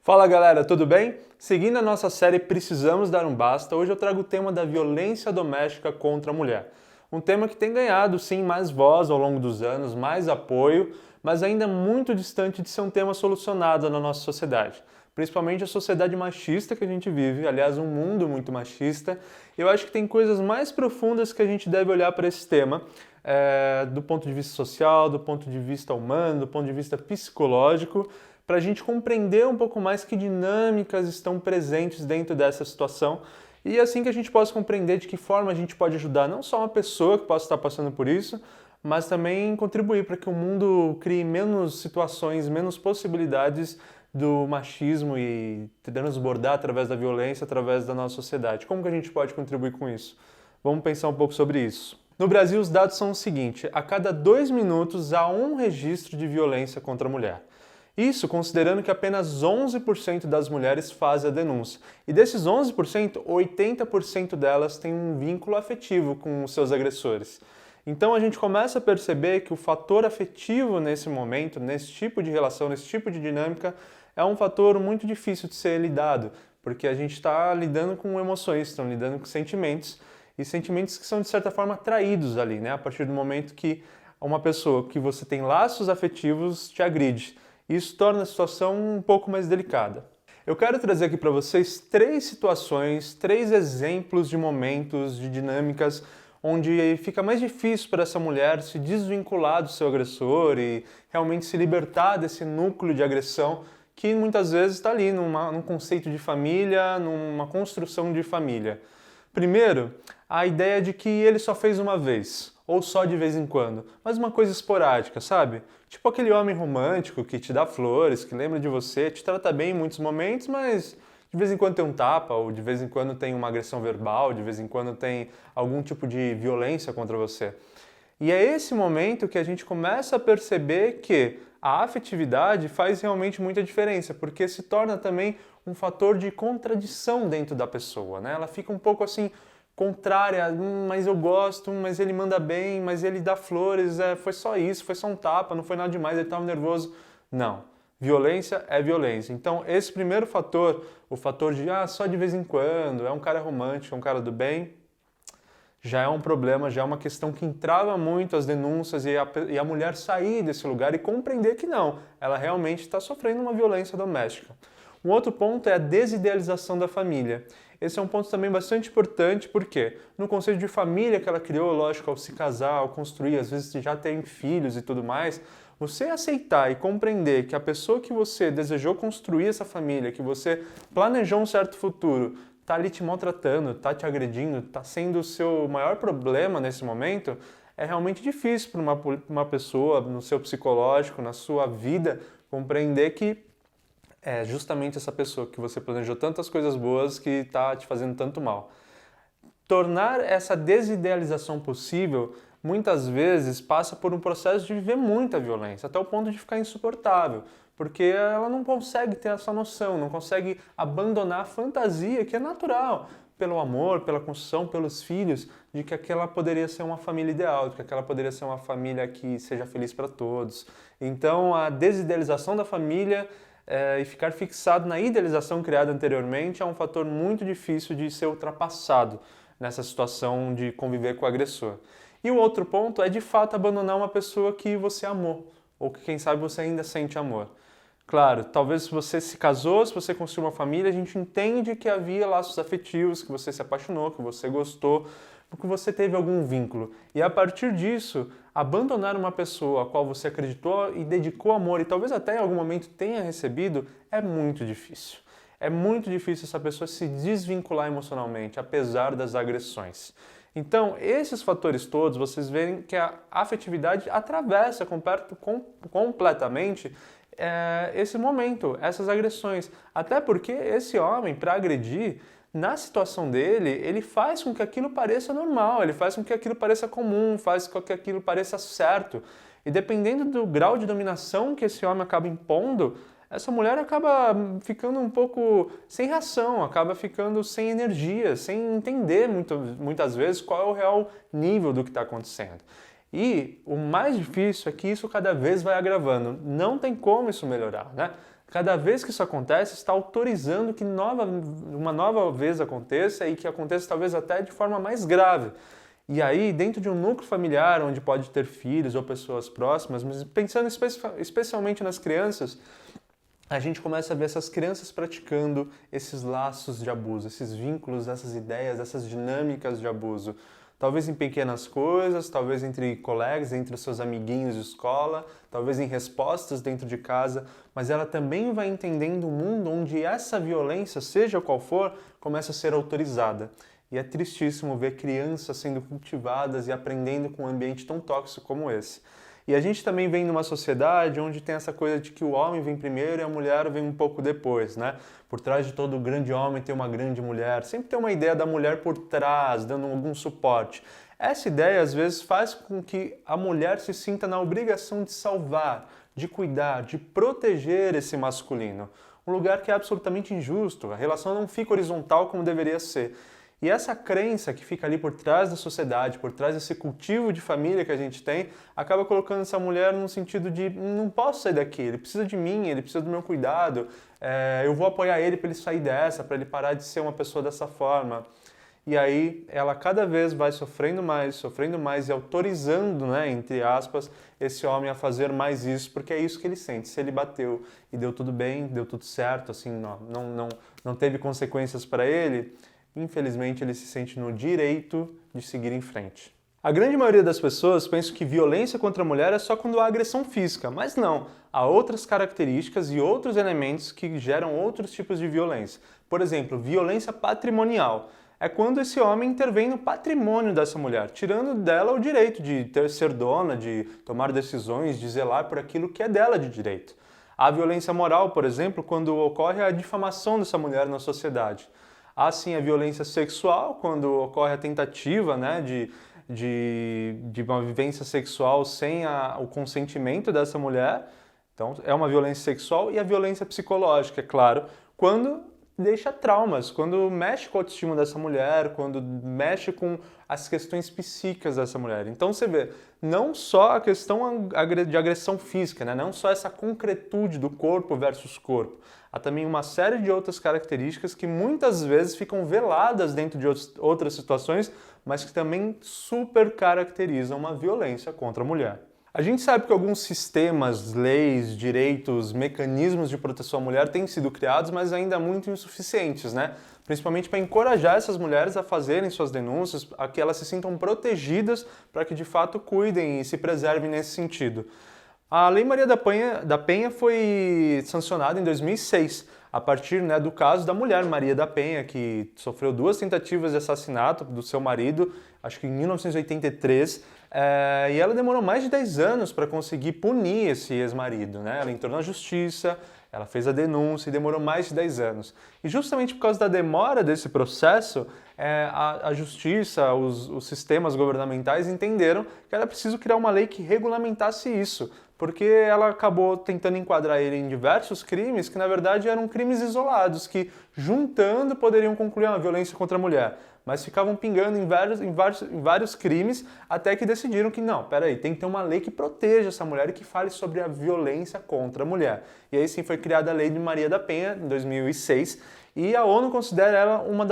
Fala galera, tudo bem? Seguindo a nossa série Precisamos Dar um Basta, hoje eu trago o tema da violência doméstica contra a mulher. Um tema que tem ganhado sim mais voz ao longo dos anos, mais apoio, mas ainda muito distante de ser um tema solucionado na nossa sociedade. Principalmente a sociedade machista que a gente vive, aliás, um mundo muito machista. Eu acho que tem coisas mais profundas que a gente deve olhar para esse tema, do ponto de vista social, do ponto de vista humano, do ponto de vista psicológico, para a gente compreender um pouco mais que dinâmicas estão presentes dentro dessa situação e assim que a gente possa compreender de que forma a gente pode ajudar não só uma pessoa que possa estar passando por isso, mas também contribuir para que o mundo crie menos situações, menos possibilidades do machismo e transbordar através da violência, através da nossa sociedade. Como que a gente pode contribuir com isso? Vamos pensar um pouco sobre isso. No Brasil, os dados são o seguinte: a cada 2 minutos há um registro de violência contra a mulher. Isso considerando que apenas 11% das mulheres fazem a denúncia. E desses 11%, 80% delas têm um vínculo afetivo com os seus agressores. Então a gente começa a perceber que o fator afetivo nesse momento, nesse tipo de relação, nesse tipo de dinâmica, é um fator muito difícil de ser lidado, porque a gente está lidando com emoções, estão lidando com sentimentos, e sentimentos que são de certa forma traídos ali, né? A partir do momento que uma pessoa que você tem laços afetivos te agride. Isso torna a situação um pouco mais delicada. Eu quero trazer aqui para vocês 3 situações, 3 exemplos de momentos, de dinâmicas, onde fica mais difícil para essa mulher se desvincular do seu agressor e realmente se libertar desse núcleo de agressão que muitas vezes está ali num conceito de família, numa construção de família. Primeiro, a ideia de que ele só fez uma vez, ou só de vez em quando, mas uma coisa esporádica, sabe? Tipo aquele homem romântico que te dá flores, que lembra de você, te trata bem em muitos momentos, mas de vez em quando tem um tapa, ou de vez em quando tem uma agressão verbal, de vez em quando tem algum tipo de violência contra você. E é esse momento que a gente começa a perceber que a afetividade faz realmente muita diferença, porque se torna também um fator de contradição dentro da pessoa, né? Ela fica um pouco assim, contrária, mas eu gosto, mas ele manda bem, mas ele dá flores, foi só isso, foi só um tapa, não foi nada demais, ele estava nervoso. Não, violência é violência. Então esse primeiro fator, o fator de só de vez em quando, é um cara romântico, é um cara do bem, já é um problema, já é uma questão que entrava muito as denúncias e a mulher sair desse lugar e compreender que não, ela realmente está sofrendo uma violência doméstica. Um outro ponto é a desidealização da família. Esse é um ponto também bastante importante, porque no conceito de família que ela criou, lógico, ao se casar, ao construir, às vezes já tem filhos e tudo mais, você aceitar e compreender que a pessoa que você desejou construir essa família, que você planejou um certo futuro, está ali te maltratando, está te agredindo, está sendo o seu maior problema nesse momento, é realmente difícil para uma pessoa, no seu psicológico, na sua vida, compreender que é justamente essa pessoa que você planejou tantas coisas boas que está te fazendo tanto mal. Tornar essa desidealização possível, muitas vezes passa por um processo de viver muita violência, até o ponto de ficar insuportável, porque ela não consegue ter essa noção, não consegue abandonar a fantasia que é natural, pelo amor, pela construção, pelos filhos, de que aquela poderia ser uma família ideal, de que aquela poderia ser uma família que seja feliz para todos. Então a desidealização da família e ficar fixado na idealização criada anteriormente é um fator muito difícil de ser ultrapassado nessa situação de conviver com o agressor. E o outro ponto é de fato abandonar uma pessoa que você amou, ou que quem sabe você ainda sente amor. Claro, talvez se você se casou, se você construiu uma família, a gente entende que havia laços afetivos, que você se apaixonou, que você gostou, porque você teve algum vínculo. E a partir disso, abandonar uma pessoa a qual você acreditou e dedicou amor e talvez até em algum momento tenha recebido, é muito difícil. É muito difícil essa pessoa se desvincular emocionalmente, apesar das agressões. Então, esses fatores todos, vocês veem que a afetividade atravessa completamente esse momento, essas agressões. Até porque esse homem, para agredir, na situação dele, ele faz com que aquilo pareça normal, ele faz com que aquilo pareça comum, faz com que aquilo pareça certo. E dependendo do grau de dominação que esse homem acaba impondo, essa mulher acaba ficando um pouco sem reação, acaba ficando sem energia, sem entender muitas vezes qual é o real nível do que está acontecendo. E o mais difícil é que isso cada vez vai agravando. Não tem como isso melhorar, né? cada vez que isso acontece, está autorizando que uma nova vez aconteça e que aconteça talvez até de forma mais grave. E aí, dentro de um núcleo familiar, onde pode ter filhos ou pessoas próximas, mas pensando especialmente nas crianças, a gente começa a ver essas crianças praticando esses laços de abuso, esses vínculos, essas ideias, essas dinâmicas de abuso. Talvez em pequenas coisas, talvez entre colegas, entre os seus amiguinhos de escola, talvez em respostas dentro de casa, mas ela também vai entendendo um mundo onde essa violência, seja qual for, começa a ser autorizada. E é tristíssimo ver crianças sendo cultivadas e aprendendo com um ambiente tão tóxico como esse. E a gente também vem numa sociedade onde tem essa coisa de que o homem vem primeiro e a mulher vem um pouco depois, né? Por trás de todo grande homem tem uma grande mulher. Sempre tem uma ideia da mulher por trás, dando algum suporte. Essa ideia, às vezes, faz com que a mulher se sinta na obrigação de salvar, de cuidar, de proteger esse masculino. Um lugar que é absolutamente injusto. A relação não fica horizontal como deveria ser. E essa crença que fica ali por trás da sociedade, por trás desse cultivo de família que a gente tem, acaba colocando essa mulher num sentido de não posso sair daqui, ele precisa de mim, ele precisa do meu cuidado, eu vou apoiar ele para ele sair dessa, para ele parar de ser uma pessoa dessa forma. E aí ela cada vez vai sofrendo mais e autorizando, né, entre aspas, esse homem a fazer mais isso, porque é isso que ele sente. Se ele bateu e deu tudo bem, deu tudo certo, assim, não teve consequências para ele, infelizmente ele se sente no direito de seguir em frente. A grande maioria das pessoas pensa que violência contra a mulher é só quando há agressão física, mas não. Há outras características e outros elementos que geram outros tipos de violência. Por exemplo, violência patrimonial. É quando esse homem intervém no patrimônio dessa mulher, tirando dela o direito de ser dona, de tomar decisões, de zelar por aquilo que é dela de direito. Há violência moral, por exemplo, quando ocorre a difamação dessa mulher na sociedade. Há sim a violência sexual, quando ocorre a tentativa, né, de uma vivência sexual sem o consentimento dessa mulher. Então é uma violência sexual. E a violência psicológica, é claro, quando deixa traumas, quando mexe com a autoestima dessa mulher, quando mexe com as questões psíquicas dessa mulher. Então você vê, não só a questão de agressão física, né? Não só essa concretude do corpo versus corpo. Há também uma série de outras características que muitas vezes ficam veladas dentro de outras situações, mas que também super caracterizam uma violência contra a mulher. A gente sabe que alguns sistemas, leis, direitos, mecanismos de proteção à mulher têm sido criados, mas ainda muito insuficientes, né? Principalmente para encorajar essas mulheres a fazerem suas denúncias, a que elas se sintam protegidas para que de fato cuidem e se preservem nesse sentido. A Lei Maria da Penha foi sancionada em 2006, a partir, né, do caso da mulher Maria da Penha, que sofreu 2 tentativas de assassinato do seu marido, acho que em 1983, e ela demorou mais de 10 anos para conseguir punir esse ex-marido, né? Ela entrou na justiça, ela fez a denúncia e demorou mais de 10 anos. E justamente por causa da demora desse processo, a justiça, os sistemas governamentais entenderam que era preciso criar uma lei que regulamentasse isso, porque ela acabou tentando enquadrar ele em diversos crimes que, na verdade, eram crimes isolados, que, juntando, poderiam concluir uma violência contra a mulher. Mas ficavam pingando em vários crimes, até que decidiram que, não, peraí, tem que ter uma lei que proteja essa mulher e que fale sobre a violência contra a mulher. E aí sim foi criada a Lei de Maria da Penha, em 2006, e a ONU considera ela uma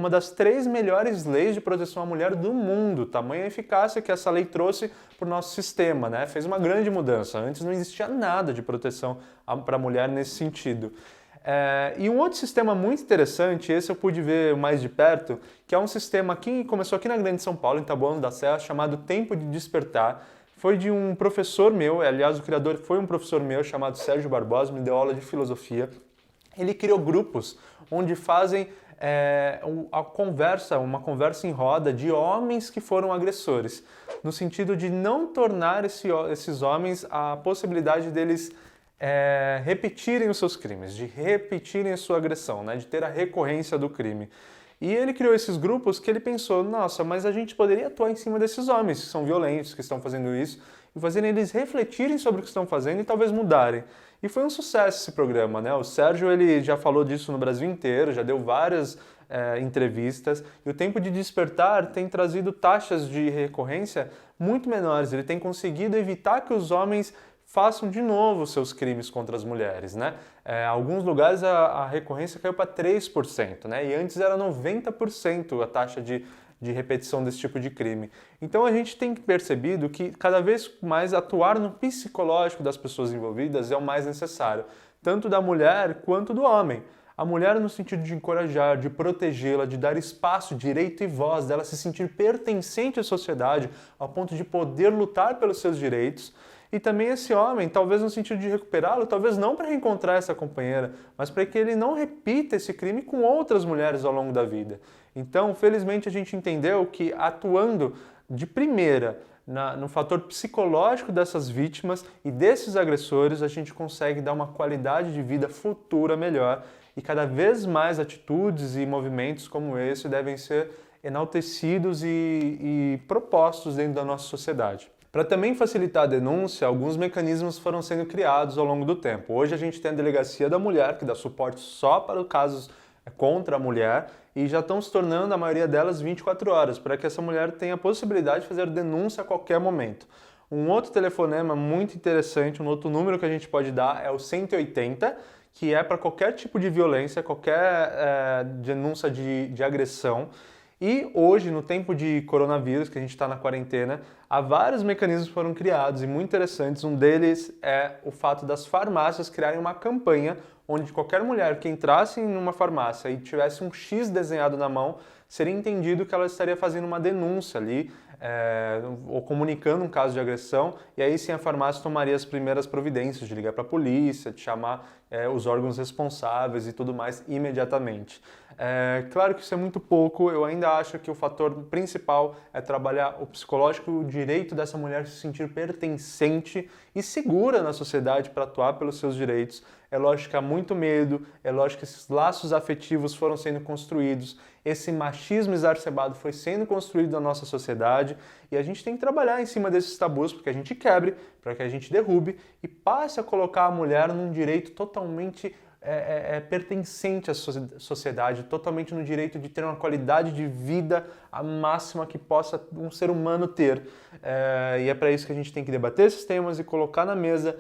das 3 melhores leis de proteção à mulher do mundo. Tamanha eficácia que essa lei trouxe para o nosso sistema, né? Fez uma grande mudança. Antes não existia nada de proteção para a mulher nesse sentido. E um outro sistema muito interessante, esse eu pude ver mais de perto, que é um sistema que começou aqui na Grande São Paulo, em Taboão da Serra, chamado Tempo de Despertar. Foi de um professor meu, aliás, o criador foi um professor meu, chamado Sérgio Barbosa, me deu aula de filosofia. Ele criou grupos onde fazem uma conversa em roda de homens que foram agressores, no sentido de não tornar esses homens a possibilidade deles repetirem os seus crimes, de repetirem a sua agressão, né, de ter a recorrência do crime. E ele criou esses grupos que ele pensou, nossa, mas a gente poderia atuar em cima desses homens que são violentos, que estão fazendo isso, e fazendo eles refletirem sobre o que estão fazendo e talvez mudarem. E foi um sucesso esse programa, né? O Sérgio ele já falou disso no Brasil inteiro, já deu várias entrevistas, e o Tempo de Despertar tem trazido taxas de recorrência muito menores, ele tem conseguido evitar que os homens façam de novo seus crimes contra as mulheres, né? Alguns lugares a recorrência caiu para 3%, né? E antes era 90% a taxa de repetição desse tipo de crime. Então a gente tem percebido que cada vez mais atuar no psicológico das pessoas envolvidas é o mais necessário, tanto da mulher quanto do homem. A mulher no sentido de encorajar, de protegê-la, de dar espaço, direito e voz, dela se sentir pertencente à sociedade, ao ponto de poder lutar pelos seus direitos. E também esse homem, talvez no sentido de recuperá-lo, talvez não para reencontrar essa companheira, mas para que ele não repita esse crime com outras mulheres ao longo da vida. Então, felizmente, a gente entendeu que atuando de primeira no fator psicológico dessas vítimas e desses agressores, a gente consegue dar uma qualidade de vida futura melhor. E cada vez mais atitudes e movimentos como esse devem ser enaltecidos e propostos dentro da nossa sociedade. Para também facilitar a denúncia, alguns mecanismos foram sendo criados ao longo do tempo. Hoje a gente tem a Delegacia da Mulher, que dá suporte só para casos contra a mulher, e já estão se tornando, a maioria delas, 24 horas, para que essa mulher tenha a possibilidade de fazer denúncia a qualquer momento. Um outro telefonema muito interessante, um outro número que a gente pode dar é o 180, que é para qualquer tipo de violência, qualquer denúncia de agressão. E hoje, no tempo de coronavírus, que a gente está na quarentena, há vários mecanismos que foram criados e muito interessantes. Um deles é o fato das farmácias criarem uma campanha onde qualquer mulher que entrasse em uma farmácia e tivesse um X desenhado na mão, seria entendido que ela estaria fazendo uma denúncia ali, ou comunicando um caso de agressão, e aí sim a farmácia tomaria as primeiras providências de ligar para a polícia, de chamar os órgãos responsáveis e tudo mais imediatamente. Claro que isso é muito pouco, eu ainda acho que o fator principal é trabalhar o psicológico, o direito dessa mulher se sentir pertencente e segura na sociedade para atuar pelos seus direitos. É lógico que há muito medo, é lógico que esses laços afetivos foram sendo construídos, esse machismo exacerbado foi sendo construído na nossa sociedade e a gente tem que trabalhar em cima desses tabus para que a gente quebre, para que a gente derrube e passe a colocar a mulher num direito totalmente pertencente à sociedade, totalmente no direito de ter uma qualidade de vida a máxima que possa um ser humano ter. E é para isso que a gente tem que debater esses temas e colocar na mesa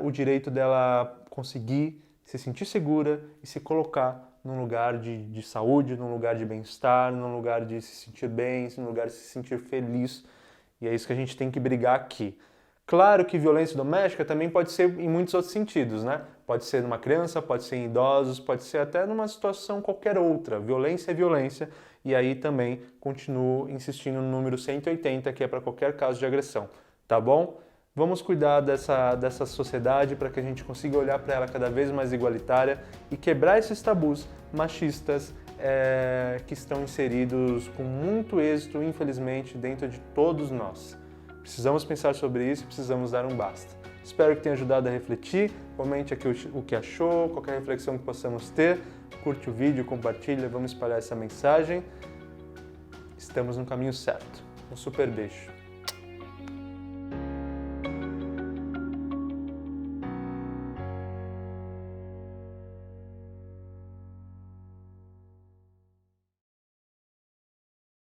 o direito dela conseguir se sentir segura e se colocar num lugar de saúde, num lugar de bem-estar, num lugar de se sentir bem, num lugar de se sentir feliz. E é isso que a gente tem que brigar aqui. Claro que violência doméstica também pode ser em muitos outros sentidos, né? Pode ser numa criança, pode ser em idosos, pode ser até numa situação qualquer outra. Violência é violência e aí também continuo insistindo no número 180, que é para qualquer caso de agressão, tá bom? Vamos cuidar dessa sociedade para que a gente consiga olhar para ela cada vez mais igualitária e quebrar esses tabus machistas que estão inseridos com muito êxito, infelizmente, dentro de todos nós. Precisamos pensar sobre isso e precisamos dar um basta. Espero que tenha ajudado a refletir, comente aqui o que achou, qualquer reflexão que possamos ter, curte o vídeo, compartilha, vamos espalhar essa mensagem. Estamos no caminho certo. Um super beijo.